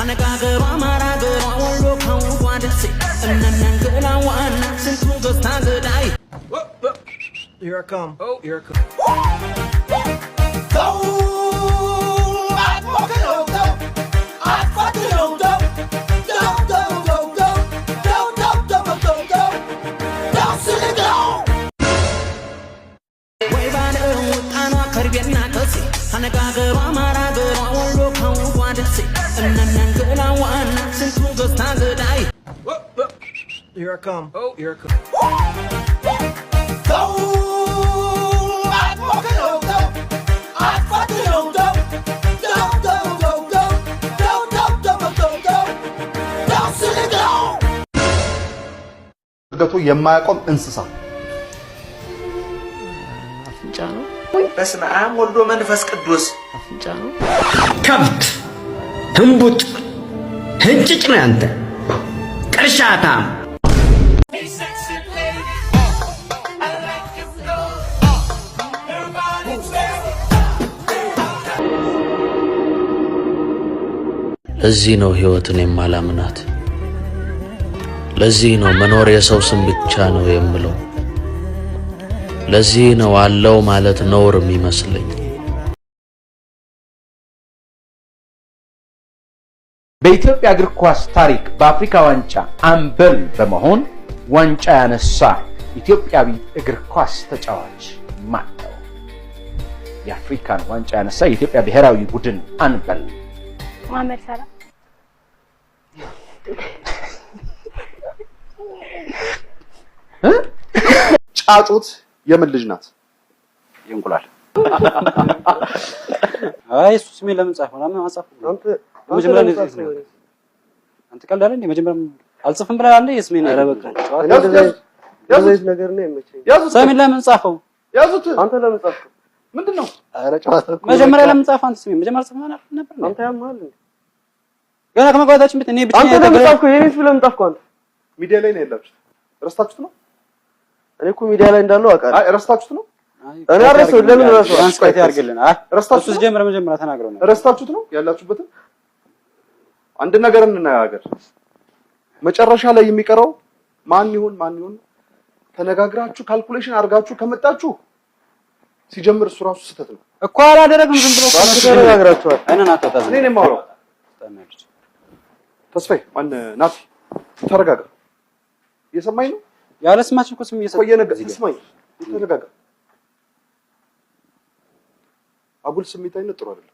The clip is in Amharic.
አነጋገሯ ማራገሯ ወሎ ከውቧ ደሴ እነነንገላ ዋና ስንቱን ገዝታ ገዳይ Here I come. Oh, here I come. Go! I'm walking on go. I'm fucking on go. Go, go, go, go. Go, go, go, go, go, go. Go, sit it down. Way by the Utana Caribbean Nakasi. አነጋገሯ ማራገሯ ወሎ ከውቧ ደሴ እነነንገላ ዋና ስንቱን ገዝታ ገዳይ Here I come. Oh, here I come. Go! I'm walking on go. I'm fucking on go. Go, go, go, go. Go, go, go, go, go, go. Go, sit it down. ገቱ የማያቆም እንስሳ አፍንጫ ነው በስመ አብ ወልድ መንፈስ ቅዱስ አፍንጫ ነው ከብት ህንቡጥ ህንጭጭ ነው አንተ ቅርሻታ ለዚህ ነው ህይወትን የማላምናት ለዚህ ነው መኖር የሰው ስም ብቻ ነው የምለው ለዚህ ነው አለው ማለት ነውር የሚመስለኝ በኢትዮጵያ እግር ኳስ ታሪክ በአፍሪካ ዋንጫ አምበል በመሆን ዋንጫ ያነሳ ኢትዮጵያዊ እግር ኳስ ተጫዋች ማን ነው? የአፍሪካን ዋንጫ ያነሳ የኢትዮጵያ ብሔራዊ ቡድን አምበል መሐመድ ሰላም ጫጩት የምን ልጅ ናት? ይንቁላል አይ እሱ ስሜ ለምን ጻፈው? ለምን አጻፈው? መጀመሪያ ነው አንተ ቀልዳለ እንዴ? መጀመሪያ አልጽፍም ብለህ አለ የስሜ ነው። ኧረ በቃ ያዙት ነገር ነው የመቸኝ። ያዙት ስሜ ለምን ጻፈው? ያዙት አንተ ለምን ጻፈው? ምንድነው? ኧረ ጨዋታ መጀመሪያ ለምን ጻፈው? አንተ ስሜ መጀመሪያ ጽፈህ ነበር እንዴ? አንተ ያማል እንዴ? ገና ከመግባታችን በፊት እኔ ብቻ አንተ ለምን ጻፍከው? የኔ ስም ለምን ጻፍከው? አንተ ሚዲያ ላይ ነው ያላችሁት ረስታችሁት ነው? እኔ እኮ ሚዲያ ላይ እንዳለው አውቃለሁ። አይ ረስታችሁት ነው? እኔ አረሰው ለምን ረሳው? ትራንስሌት ያርግልን። አይ ረስታችሁት ጀምረ መጀመሪያ ተናግረው ነው። ረስታችሁት ነው ያላችሁበትን? አንድ ነገር እንናገር። መጨረሻ ላይ የሚቀረው ማን ይሁን ተነጋግራችሁ ካልኩሌሽን አድርጋችሁ ከመጣችሁ ሲጀምር እሱ ራሱ ስህተት ነው እኮ አላደረግም። ዝም ብሎ ተነጋግራችኋል። አይነን አታታዝ እኔ የማወራው ተስፋዬ ማን ናት? ተረጋጋ። እየሰማኝ ነው? ያለ ስማችሁ እኮ ስም እየሰማኝ ቆየ ነገር ስማኝ። ተረጋጋ። አጉል ስሜታዊነት ጥሩ አይደለም።